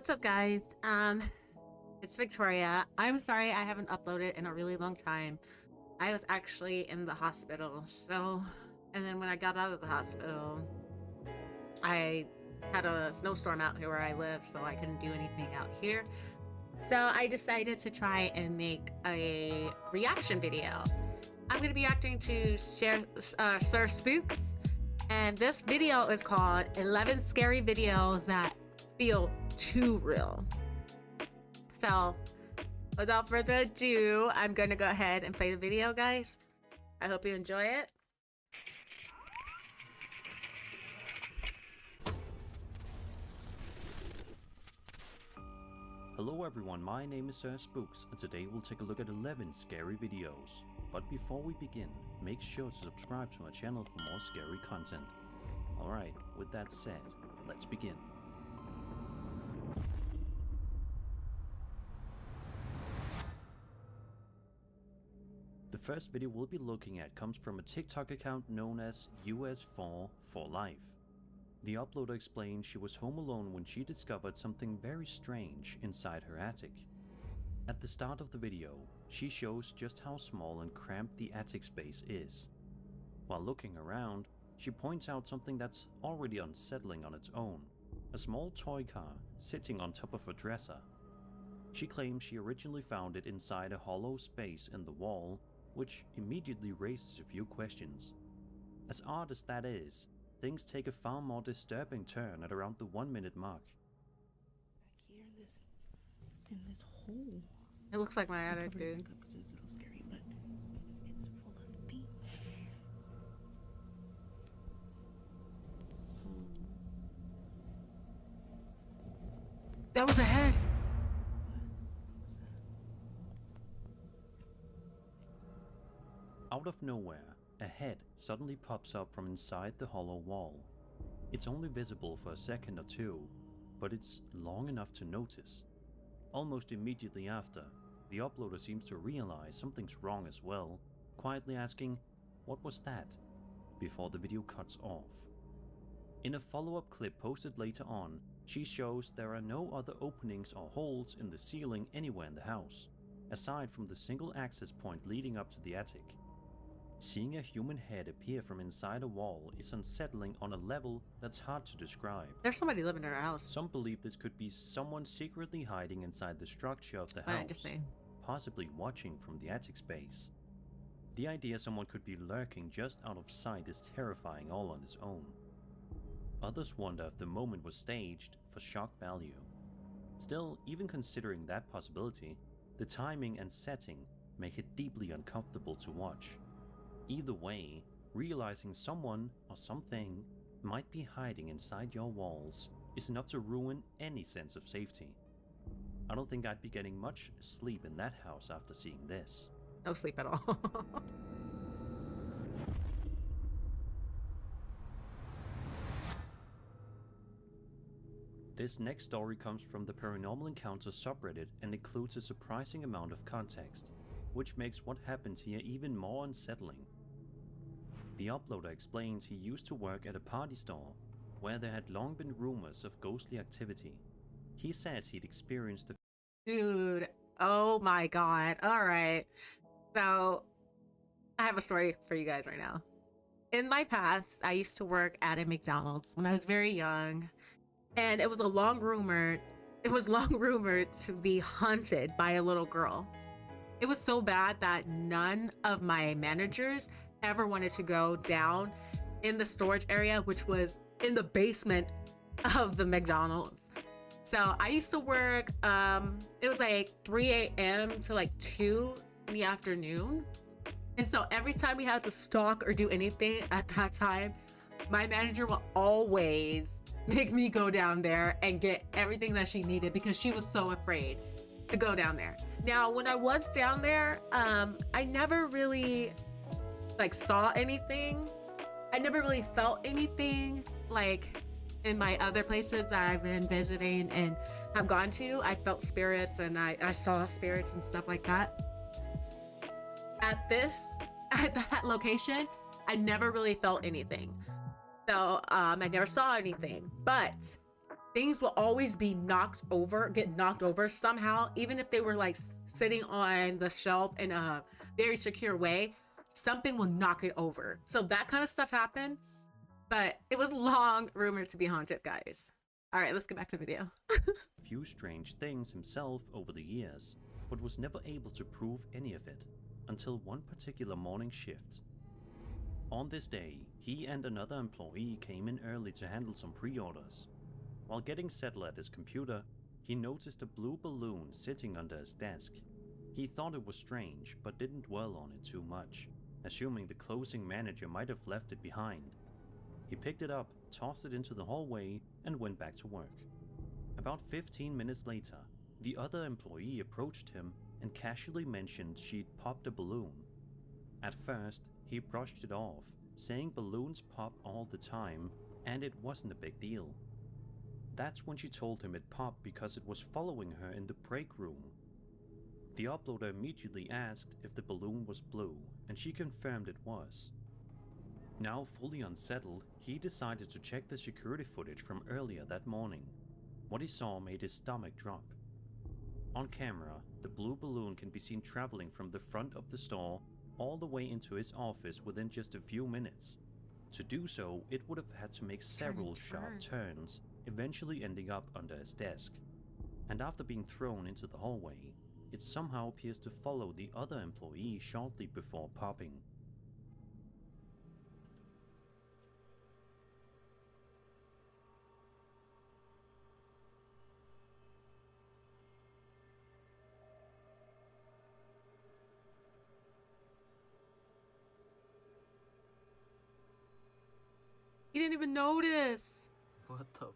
What's up, guys? It's Victoria. I'm sorry I haven't uploaded in a really long time. I was actually in the hospital, and then when I got out of the hospital, I had a snowstorm out here where I live, so I couldn't do anything out here. So I decided to try and make a reaction video. I'm going to be reacting to Sir Spooks, and this video is called 11 Scary Videos That Feel Too Real. So without further ado, I'm going to go ahead and play the video, guys. I hope you enjoy it. Hello everyone, my name is Sir Spooks, and today we'll take a look at 11 scary videos. But before we begin, make sure to subscribe to my channel for more scary content. Alright, with that said, let's begin. The first video we'll be looking at comes from a TikTok account known as US4 for Life. The uploader explained she was home alone when she discovered something very strange inside her attic. At the start of the video, she shows just how small and cramped the attic space is. While looking around, she points out something that's already unsettling on its own, a small toy car sitting on top of a dresser. She claims she originally found it inside a hollow space in the wall, which immediately raises a few questions. As odd as that is, things take a far more disturbing turn at around the 1-minute mark. Back here, in this hole. It looks like my attic, dude. It's a little scary, but it's full of bees. That was a head. Out of nowhere, a head suddenly pops up from inside the hollow wall. It's only visible for a second or two, but it's long enough to notice. Almost immediately after, the uploader seems to realize something's wrong as well, quietly asking, "What was that?" before the video cuts off. In a follow-up clip posted later on, she shows there are no other openings or holes in the ceiling anywhere in the house, aside from the single access point leading up to the attic. Seeing a human head appear from inside a wall is unsettling on a level that's hard to describe. There's somebody living in our house. Some believe this could be someone secretly hiding inside the structure of the house, possibly watching from the attic space. The idea someone could be lurking just out of sight is terrifying all on its own. Others wonder if the moment was staged for shock value. Still, even considering that possibility, the timing and setting make it deeply uncomfortable to watch. Either way, realizing someone or something might be hiding inside your walls is enough to ruin any sense of safety. I don't think I'd be getting much sleep in that house after seeing this. No sleep at all. This next story comes from the Paranormal Encounters subreddit and includes a surprising amount of context, which makes what happens here even more unsettling. The uploader explains he used to work at a party store, where there had long been rumors of ghostly activity. He says he'd experienced a Dude, oh my god. Alright. So, I have a story for you guys right now. In my past, I used to work at a McDonald's when I was very young, and it was long rumored to be haunted by a little girl. It was so bad that none of my managers ever wanted to go down in the storage area, which was in the basement of the McDonald's. So I used to work, it was like 3 a.m. to like 2 in the afternoon. And so every time we had to stock or do anything at that time, my manager will always make me go down there and get everything that she needed because she was so afraid to go down there. Now, when I was down there, I never really like saw anything. I never really felt anything like in my other places that I've been visiting and have gone to. I felt spirits and I saw spirits and stuff like that. At that location, I never really felt anything. So I never saw anything. But things will always be get knocked over somehow, even if they were like sitting on the shelf in a very secure way, something will knock it over. So that kind of stuff happened, but it was long rumored to be haunted, guys. All right, let's get back to the video. Few strange things himself over the years, but was never able to prove any of it until one particular morning shift. On this day, he and another employee came in early to handle some pre-orders. While getting settled at his computer, he noticed a blue balloon sitting under his desk. He thought it was strange, but didn't dwell on it too much, assuming the closing manager might have left it behind. He picked it up, tossed it into the hallway, and went back to work. About 15 minutes later, the other employee approached him and casually mentioned she'd popped a balloon. At first, he brushed it off, saying balloons pop all the time and it wasn't a big deal. That's when she told him it popped because it was following her in the break room. The uploader immediately asked if the balloon was blue, and she confirmed it was. Now fully unsettled, he decided to check the security footage from earlier that morning. What he saw made his stomach drop. On camera, the blue balloon can be seen traveling from the front of the store all the way into his office within just a few minutes. To do so, it would have had to make several sharp turns, eventually ending up under his desk. And after being thrown into the hallway, it somehow appears to follow the other employee shortly before popping. He didn't even notice. What the?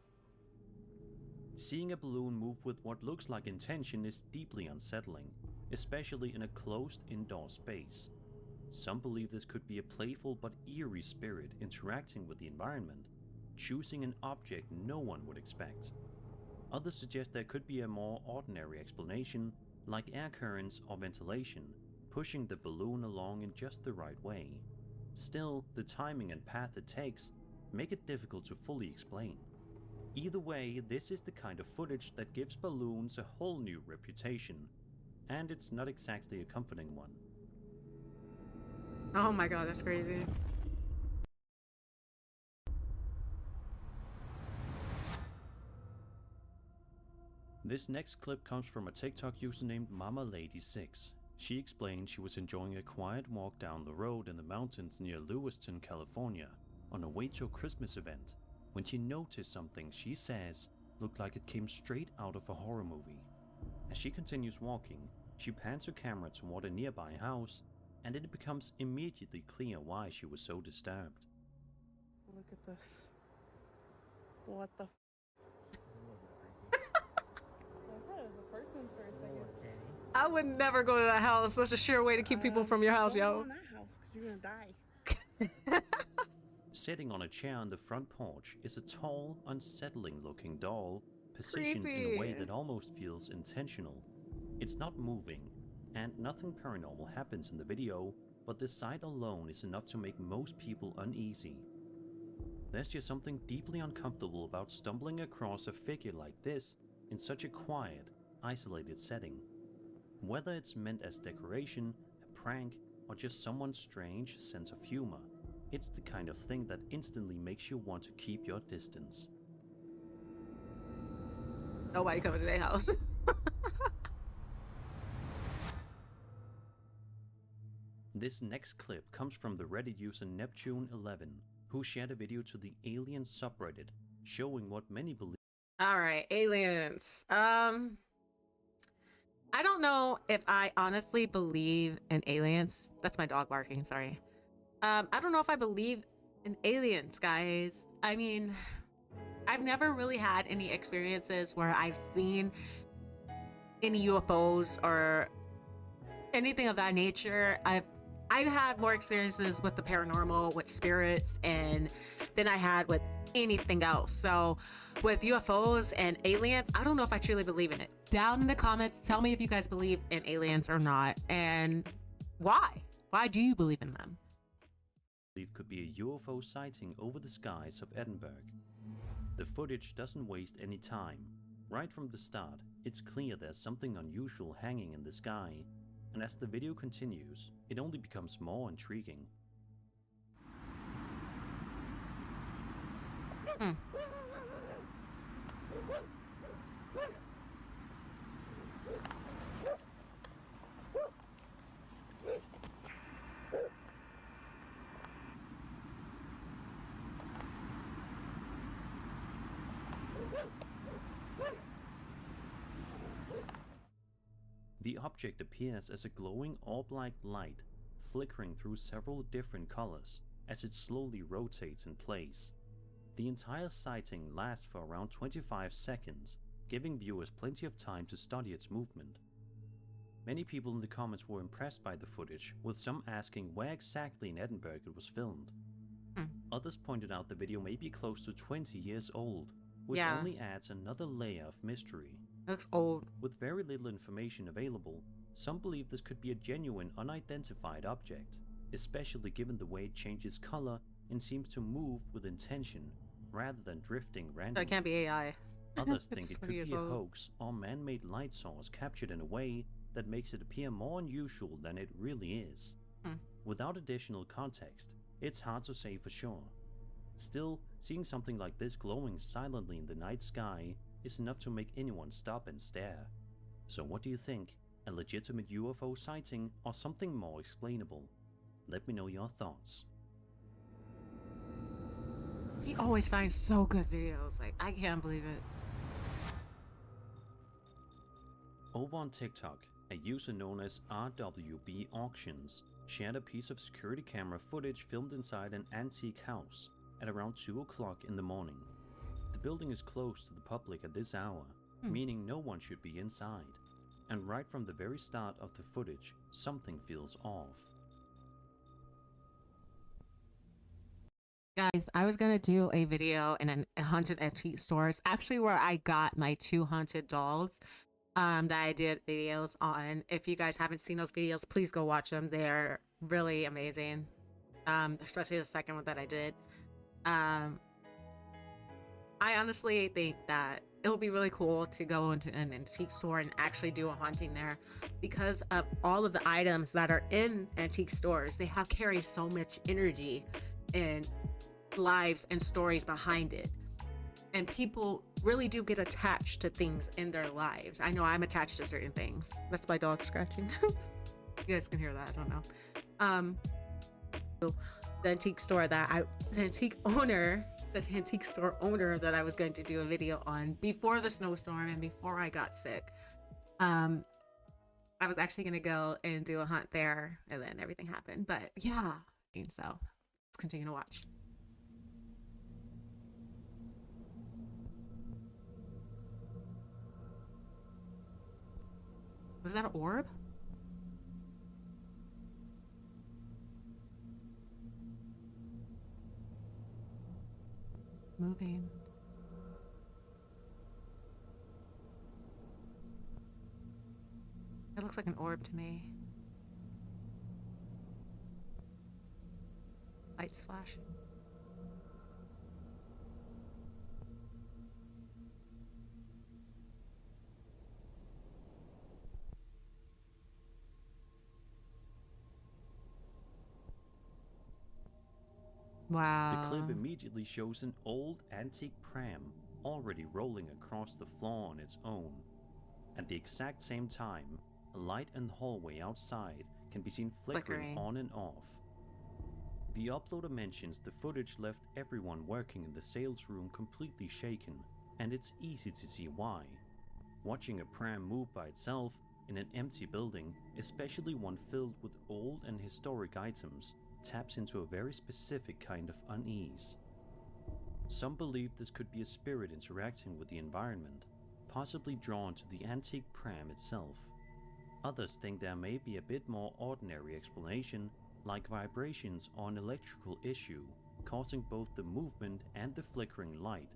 Seeing a balloon move with what looks like intention is deeply unsettling, especially in a closed indoor space. Some believe this could be a playful but eerie spirit interacting with the environment, choosing an object no one would expect. Others suggest there could be a more ordinary explanation, like air currents or ventilation, pushing the balloon along in just the right way. Still, the timing and path it takes make it difficult to fully explain. Either way, this is the kind of footage that gives balloons a whole new reputation, and it's not exactly a comforting one. Oh my god, that's crazy. This next clip comes from a TikTok user named MamaLady6. She explained she was enjoying a quiet walk down the road in the mountains near Lewiston, California, on her way to a Christmas event, when she noticed something she says looked like it came straight out of a horror movie. As she continues walking, she pans her camera toward a nearby house, and it becomes immediately clear why she was so disturbed. Look at this. What the? I thought it was a person for a second. I would never go to that house. That's a sure way to keep people from your house, Don't go yo. in that house because you're gonna die. Sitting on a chair on the front porch is a tall, unsettling-looking doll, positioned in Creepy. a way that almost feels intentional. It's not moving, and nothing paranormal happens in the video, but the sight alone is enough to make most people uneasy. There's just something deeply uncomfortable about stumbling across a figure like this in such a quiet, isolated setting. Whether it's meant as decoration, a prank, or just someone's strange sense of humor, it's the kind of thing that instantly makes you want to keep your distance. Nobody coming to their house. This next clip comes from the Reddit user Neptune11, who shared a video to the Alien subreddit, showing what many believe. All right, aliens. I don't know if I honestly believe in aliens. That's my dog barking, sorry. I don't know if I believe in aliens, guys. I mean, I've never really had any experiences where I've seen any UFOs or anything of that nature. I've had more experiences with the paranormal, with spirits, and than I had with anything else. So with UFOs and aliens, I don't know if I truly believe in it. Down in the comments, tell me if you guys believe in aliens or not, and why. Why do you believe in them? Could be a UFO sighting over the skies of Edinburgh. The footage doesn't waste any time. Right from the start, it's clear there's something unusual hanging in the sky, and as the video continues, it only becomes more intriguing. Hmm. The object appears as a glowing orb-like light, flickering through several different colors as it slowly rotates in place. The entire sighting lasts for around 25 seconds, giving viewers plenty of time to study its movement. Many people in the comments were impressed by the footage, with some asking where exactly in Edinburgh it was filmed. Others pointed out the video may be close to 20 years old, which Yeah. only adds another layer of mystery. It looks old. With very little information available, some believe this could be a genuine unidentified object, especially given the way it changes color and seems to move with intention rather than drifting So randomly. it can't be AI. Others think It's it 20 could years be a old. hoax or man-made light source captured in a way that makes it appear more unusual than it really is. Without additional context, it's hard to say for sure. Still, seeing something like this glowing silently in the night sky is enough to make anyone stop and stare. So what do you think? A legitimate UFO sighting or something more explainable? Let me know your thoughts. He always finds so good videos. Like, I can't believe it. Over on TikTok, a user known as RWB Auctions shared a piece of security camera footage filmed inside an antique house at around 2 o'clock in the morning. The building is closed to the public at this hour, meaning no one should be inside. And right from the very start of the footage, something feels off. Guys, I was gonna do a video in a haunted antique store. It's actually where I got my 2 haunted dolls that I did videos on. If you guys haven't seen those videos, please go watch them. They're really amazing. Especially the second one that I did. I honestly think that it would be really cool to go into an antique store and actually do a haunting there, because of all of the items that are in antique stores. They have carry so much energy and lives and stories behind it, and people really do get attached to things in their lives. I know I'm attached to certain things. That's my dog scratching. You guys can hear that. I don't know. The antique store the antique store owner that I was going to do a video on before the snowstorm and before I got sick. I was actually going to go and do a hunt there, and then everything happened. But yeah, and so let's continue to watch. Was that an orb? Moving. It looks like an orb to me. Lights flashing. Wow. The clip immediately shows an old antique pram already rolling across the floor on its own. At the exact same time, a light in the hallway outside can be seen flickering on and off. The uploader mentions the footage left everyone working in the sales room completely shaken, and it's easy to see why. Watching a pram move by itself in an empty building, especially one filled with old and historic items, taps into a very specific kind of unease. Some believe this could be a spirit interacting with the environment, possibly drawn to the antique pram itself. Others think there may be a bit more ordinary explanation, like vibrations or an electrical issue, causing both the movement and the flickering light.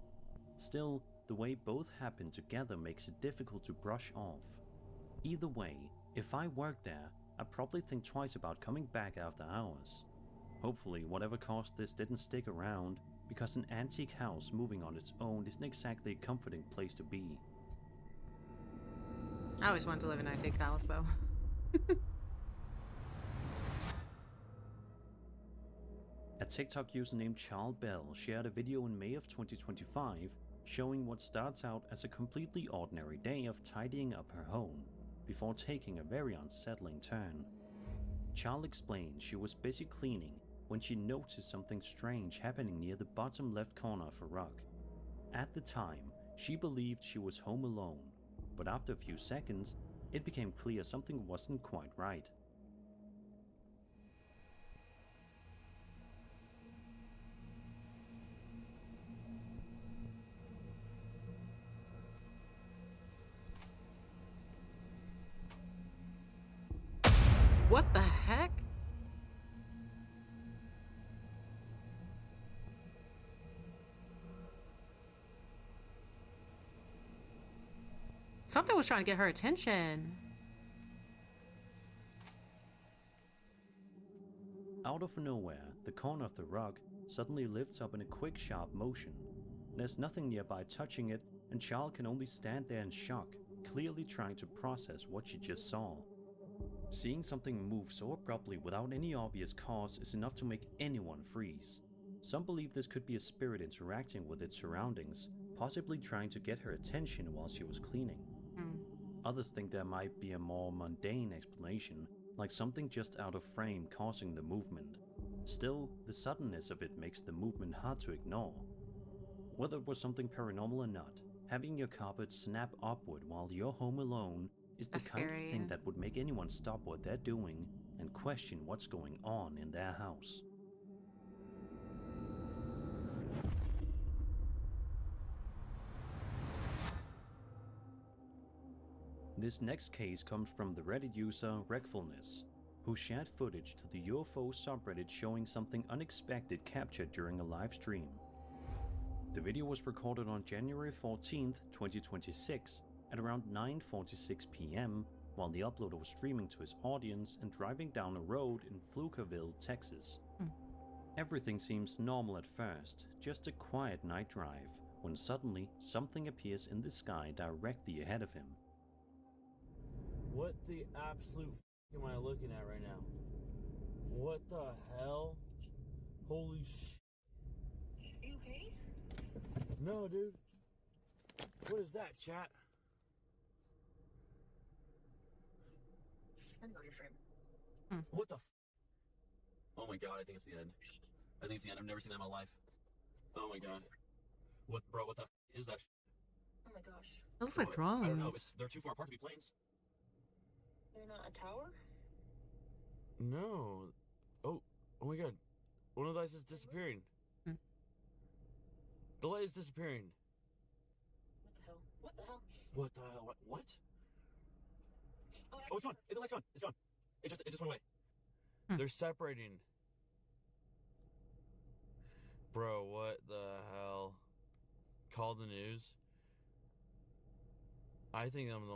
Still, the way both happen together makes it difficult to brush off. Either way, if I worked there, I'd probably think twice about coming back after hours. Hopefully, whatever caused this didn't stick around, because an antique house moving on its own isn't exactly a comforting place to be. I always wanted to live in an antique house, so. A TikTok user named Charles Bell shared a video in May of 2025 showing what starts out as a completely ordinary day of tidying up her home, before taking a very unsettling turn. Charles explained she was busy cleaning when she noticed something strange happening near the bottom left corner of her rug. At the time, she believed she was home alone, but after a few seconds, it became clear something wasn't quite right. What the heck? Something was trying to get her attention. Out of nowhere, the corner of the rug suddenly lifts up in a quick, sharp motion. There's nothing nearby touching it, and Charles can only stand there in shock, clearly trying to process what she just saw. Seeing something move so abruptly without any obvious cause is enough to make anyone freeze. Some believe this could be a spirit interacting with its surroundings, possibly trying to get her attention while she was cleaning. Others think there might be a more mundane explanation, like something just out of frame causing the movement. Still, the suddenness of it makes the movement hard to ignore. Whether it was something paranormal or not, having your carpet snap upward while you're home alone is the That's kind scary. of thing that would make anyone stop what they're doing and question what's going on in their house. This next case comes from the Reddit user Wreckfulness, who shared footage to the UFO subreddit showing something unexpected captured during a live stream. The video was recorded on January 14th, 2026 at around 9:46 p.m. while the uploader was streaming to his audience and driving down a road in Pflugerville, Texas. Everything seems normal at first, just a quiet night drive, when suddenly something appears in the sky directly ahead of him. What the absolute f am I looking at right now? What the hell? Holy sh! Are you okay? No, dude. What is that, chat? Let me go to your frame. What the f? Oh my god, I think it's the end. I think it's the end. I've never seen that in my life. Oh my god. What, bro, what the f is that? Oh my gosh. It looks like Bro, I don't know. drones. They're too far apart to be planes. They're not a tower? No. Oh my god. One of the lights is disappearing. The light is disappearing. What the hell? What the hell? What? Oh, it's gone. The light's gone. It's gone. It just went away. They're separating. Bro, what the hell? Call the news. I think I'm the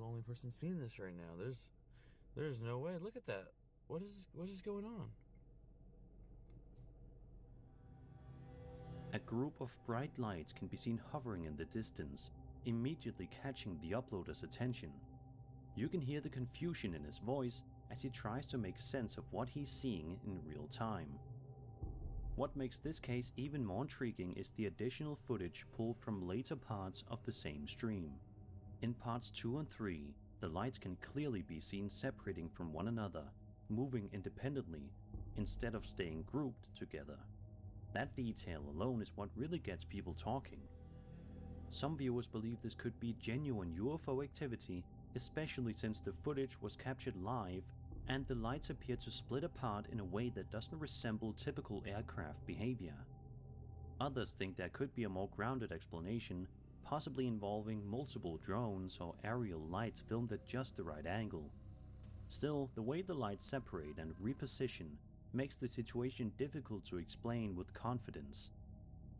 only person seeing this right now. There's no way. Look at that. What is going on? A group of bright lights can be seen hovering in the distance, immediately catching the uploader's attention. You can hear the confusion in his voice as he tries to make sense of what he's seeing in real time. What makes this case even more intriguing is the additional footage pulled from later parts of the same stream. In parts 2 and 3, the lights can clearly be seen separating from one another, moving independently, instead of staying grouped together. That detail alone is what really gets people talking. Some viewers believe this could be genuine UFO activity, especially since the footage was captured live and the lights appear to split apart in a way that doesn't resemble typical aircraft behavior. Others think there could be a more grounded explanation, possibly involving multiple drones or aerial lights filmed at just the right angle. Still, the way the lights separate and reposition makes the situation difficult to explain with confidence.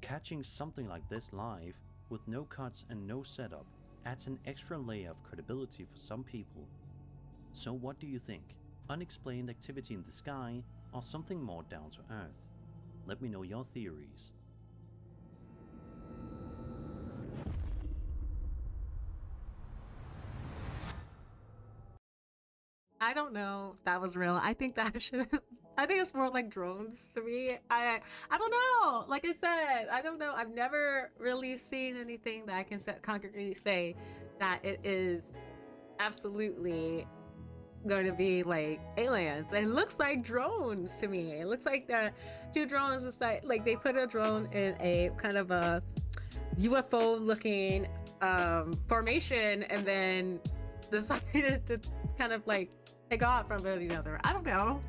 Catching something like this live, with no cuts and no setup, adds an extra layer of credibility for some people. So what do you think? Unexplained activity in the sky, or something more down to earth? Let me know your theories. I don't know if that was real. I think that should have. I think it's more like drones to me. I don't know. Like I said, I don't know. I've never really seen anything that I can concretely say that it is absolutely going to be like aliens. It looks like drones to me. It looks like the two drones is like they put a drone in a kind of a UFO looking formation and then decided to kind of like take off from the other. I don't know.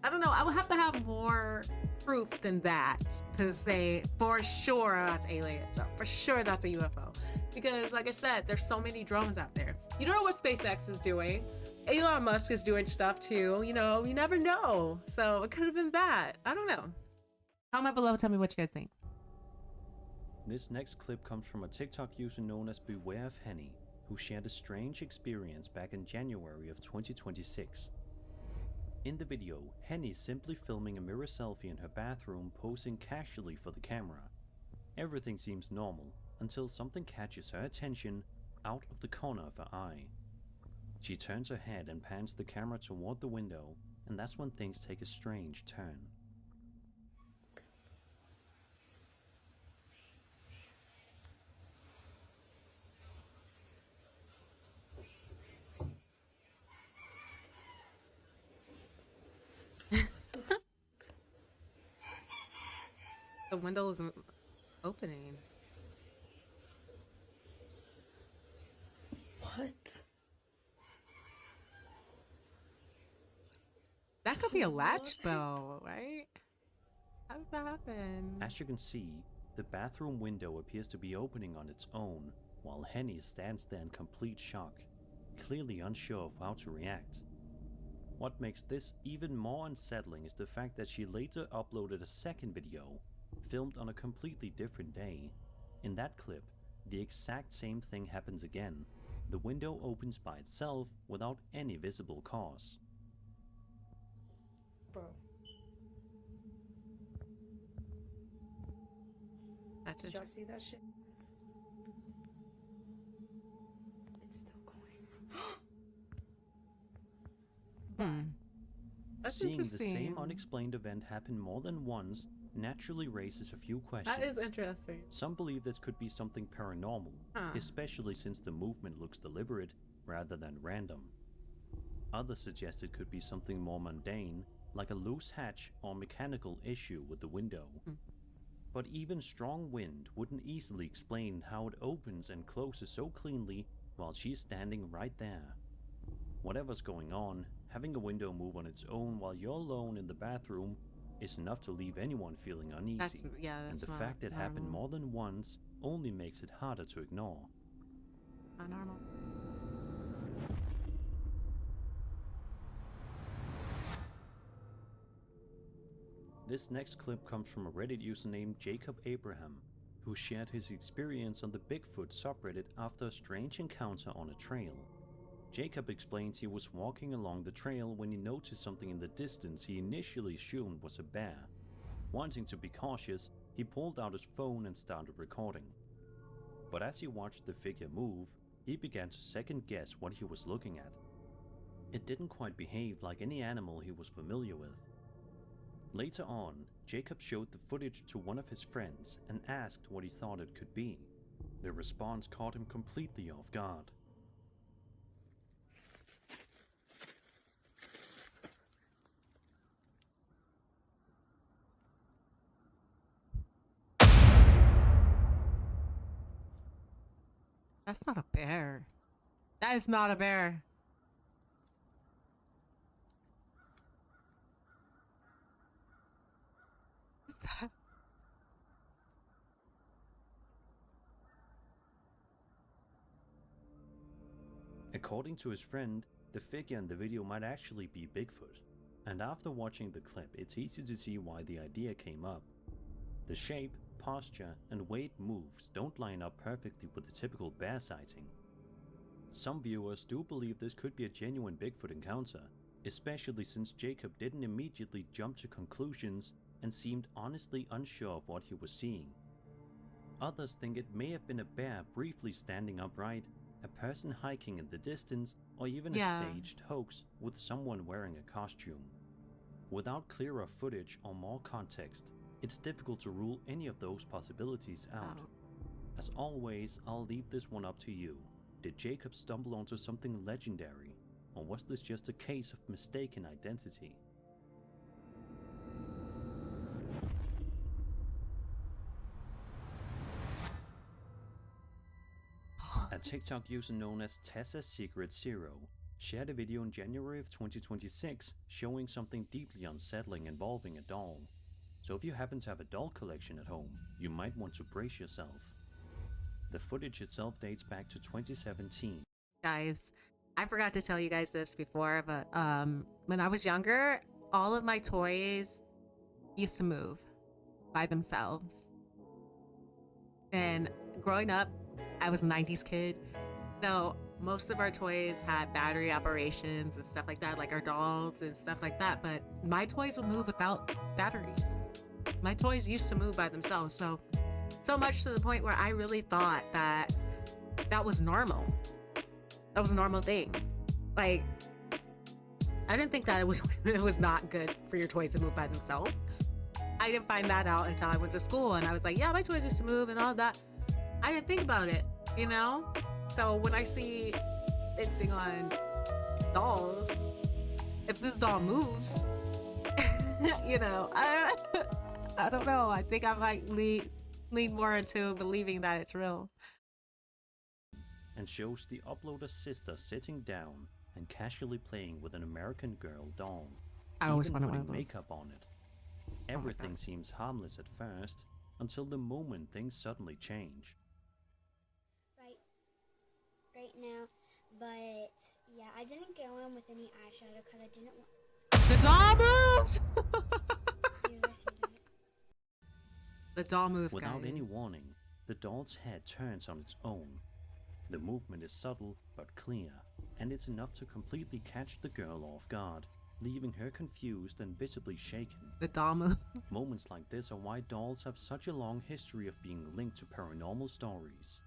I would have to have more proof than that to say for sure that's aliens. So for sure that's a UFO. Because like I said, there's so many drones out there. You don't know what SpaceX is doing. Elon Musk is doing stuff too. You know, you never know. So it could have been that. I don't know. Comment below, tell me what you guys think. This next clip comes from a TikTok user known as Beware of Henny, who shared a strange experience back in January of 2026. In the video, Henny is simply filming a mirror selfie in her bathroom, posing casually for the camera. Everything seems normal until something catches her attention out of the corner of her eye. She turns her head and pans the camera toward the window, and that's when things take a strange turn. The window isn't opening. What? That could be a latch though, right? How did that happen? As you can see, the bathroom window appears to be opening on its own, while Henny stands there in complete shock, clearly unsure of how to react. What makes this even more unsettling is the fact that she later uploaded a second video, filmed on a completely different day. In that clip, the exact same thing happens again. The window opens by itself without any visible cause. Bro. That's Did y'all interesting. see that shit? It's still going. That's Seeing interesting. the same unexplained event happen more than once naturally raises a few questions. That is interesting. Some believe this could be something paranormal, Huh. especially since the movement looks deliberate rather than random. Others suggest it could be something more mundane, like a loose hatch or mechanical issue with the window. But even strong wind wouldn't easily explain how it opens and closes so cleanly while she's standing right there. Whatever's going on, having a window move on its own while you're alone in the bathroom is enough to leave anyone feeling uneasy. That's and the not fact it happened normal. more than once only makes it harder to ignore. Not normal. This next clip comes from a Reddit user named Jacob Abraham, who shared his experience on the Bigfoot subreddit after a strange encounter on a trail. Jacob explains he was walking along the trail when he noticed something in the distance he initially assumed was a bear. Wanting to be cautious, he pulled out his phone and started recording. But as he watched the figure move, he began to second guess what he was looking at. It didn't quite behave like any animal he was familiar with. Later on, Jacob showed the footage to one of his friends and asked what he thought it could be. The response caught him completely off guard. That's not a bear. That is not a bear. What's that? According to his friend, the figure in the video might actually be Bigfoot, and after watching the clip, it's easy to see why the idea came up. The shape, posture, and way it moves don't line up perfectly with the typical bear sighting. Some viewers do believe this could be a genuine Bigfoot encounter, especially since Jacob didn't immediately jump to conclusions and seemed honestly unsure of what he was seeing. Others think it may have been a bear briefly standing upright, a person hiking in the distance, or even a Yeah. staged hoax with someone wearing a costume. Without clearer footage or more context, it's difficult to rule any of those possibilities out. Oh. As always, I'll leave this one up to you. Did Jacob stumble onto something legendary, or was this just a case of mistaken identity? A TikTok user known as Tessa's Secret Zero shared a video in January of 2026 showing something deeply unsettling involving a doll. So if you happen to have a doll collection at home, you might want to brace yourself. The footage itself dates back to 2017. Guys, I forgot to tell you guys this before, but when I was younger, all of my toys used to move by themselves. And growing up, I was a 90s kid, so most of our toys had battery operations and stuff like that, like our dolls and stuff like that, but my toys would move without batteries. My toys used to move by themselves, so much to the point where I really thought that that was normal. That was a normal thing. Like, I didn't think that it was not good for your toys to move by themselves. I didn't find that out until I went to school, and I was like, yeah, my toys used to move and all that. I didn't think about it, you know? So when I see anything on dolls, if this doll moves, you know, I don't know. I think I might lean more into believing that it's real. And shows the uploader's sister sitting down and casually playing with an American Girl doll, I always even wanted one putting of those. makeup on it. Everything seems harmless at first, until the moment things suddenly change. Right now, but yeah, I didn't go in with any eyeshadow because I didn't want The doll moves! you guys to do it. The doll moves, Without guys. any warning, the doll's head turns on its own. The movement is subtle but clear, and it's enough to completely catch the girl off guard, leaving her confused and visibly shaken. The doll moves. Moments like this are why dolls have such a long history of being linked to paranormal stories.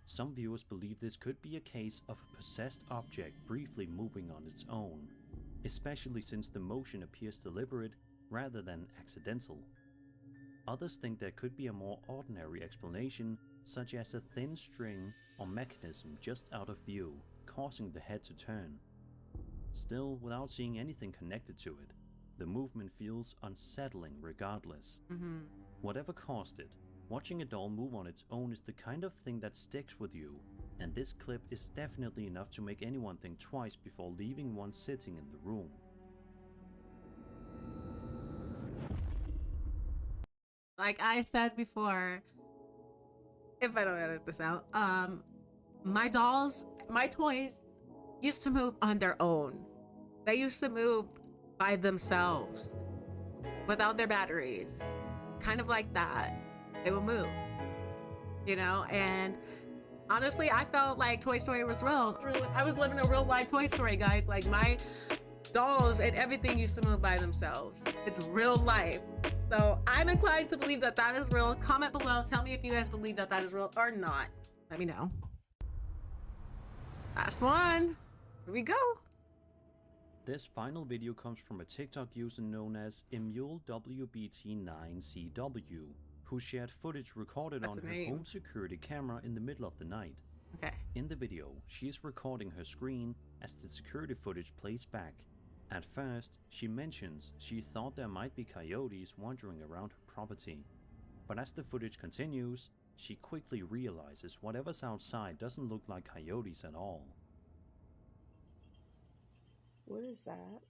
Some viewers believe this could be a case of a possessed object briefly moving on its own, especially since the motion appears deliberate rather than accidental. Others think there could be a more ordinary explanation, such as a thin string or mechanism just out of view, causing the head to turn. Still, without seeing anything connected to it, the movement feels unsettling regardless. Whatever caused it, watching a doll move on its own is the kind of thing that sticks with you, and this clip is definitely enough to make anyone think twice before leaving one sitting in the room. Like I said before, if I don't edit this out, my dolls, my toys used to move on their own. They used to move by themselves without their batteries. Kind of like that. They would move, you know? And honestly, I felt like Toy Story was real. I was living a real life Toy Story, guys. Like my dolls and everything used to move by themselves. It's real life. So I'm inclined to believe that that is real. Comment below. Tell me if you guys believe that that is real or not. Let me know. Last one. Here we go. This final video comes from a TikTok user known as EmulWBT9CW, who shared footage recorded That's on a her name. home security camera in the middle of the night. Okay. In the video, she is recording her screen as the security footage plays back. At first, she mentions she thought there might be coyotes wandering around her property. But as the footage continues, she quickly realizes whatever's outside doesn't look like coyotes at all. What is that?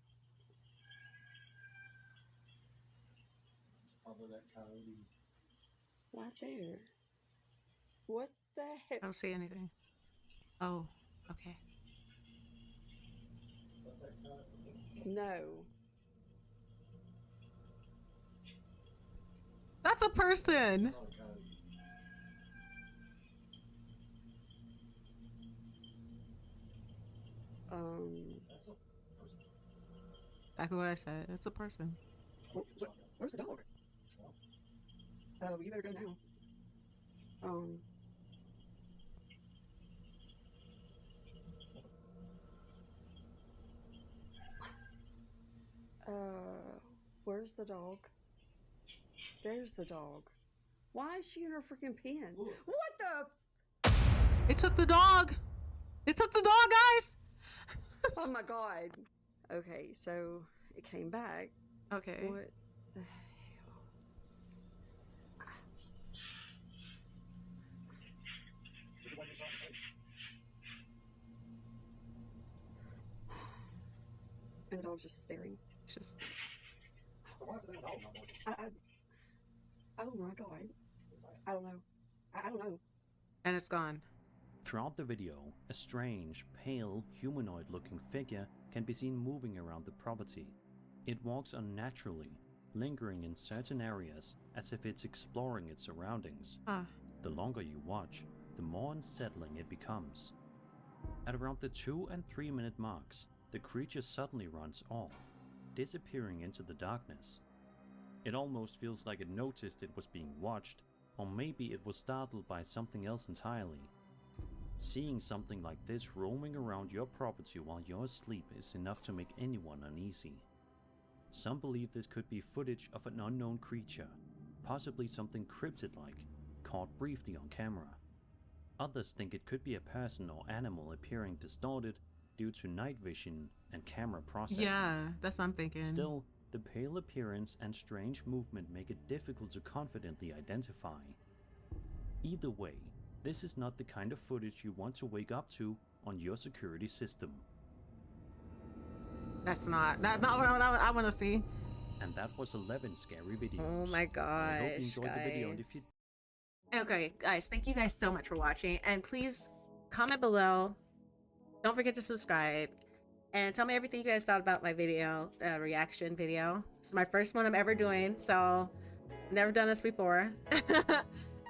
It's probably that coyote. Right there. What the I heck? don't see anything. Oh, okay. Is that that coyote? No. That's a person. Not a coyote. That's a person. Exactly what I said. It's a person. What Where's the dog? You better go now. Where's the dog? There's the dog. Why is she in her freaking pen? What the? It took the dog. It took the dog, guys. Oh my god. Okay, so it came back. Okay. What the hell? And the dog's just staring. It's just Oh my god. I don't know. I don't know. and it's gone. Throughout the video, a strange, pale, humanoid-looking figure can be seen moving around the property. It walks unnaturally, lingering in certain areas as if it's exploring its surroundings. The longer you watch, the more unsettling it becomes. At around the 2 and 3 minute marks, the creature suddenly runs off, disappearing into the darkness. It almost feels like it noticed it was being watched, or maybe it was startled by something else entirely. Seeing something like this roaming around your property while you're asleep is enough to make anyone uneasy. Some believe this could be footage of an unknown creature, possibly something cryptid-like, caught briefly on camera. Others think it could be a person or animal appearing distorted due to night vision and camera processing. Yeah, that's what I'm thinking. Still, the pale appearance and strange movement make it difficult to confidently identify. Either way, this is not the kind of footage you want to wake up to on your security system. That's not what I want to see. And that was 11 scary videos. Oh my gosh, I hope you enjoyed the video, and if you Okay, guys, thank you guys so much for watching, and please comment below. Don't forget to subscribe, and tell me everything you guys thought about my video, reaction video. It's my first one I'm ever doing, so I've never done this before.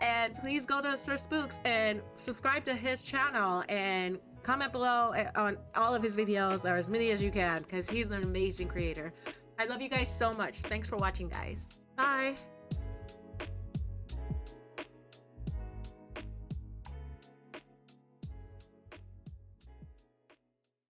And please go to Sir Spooks and subscribe to his channel and comment below on all of his videos, or as many as you can, because he's an amazing creator. I love you guys so much. Thanks for watching, guys. Bye.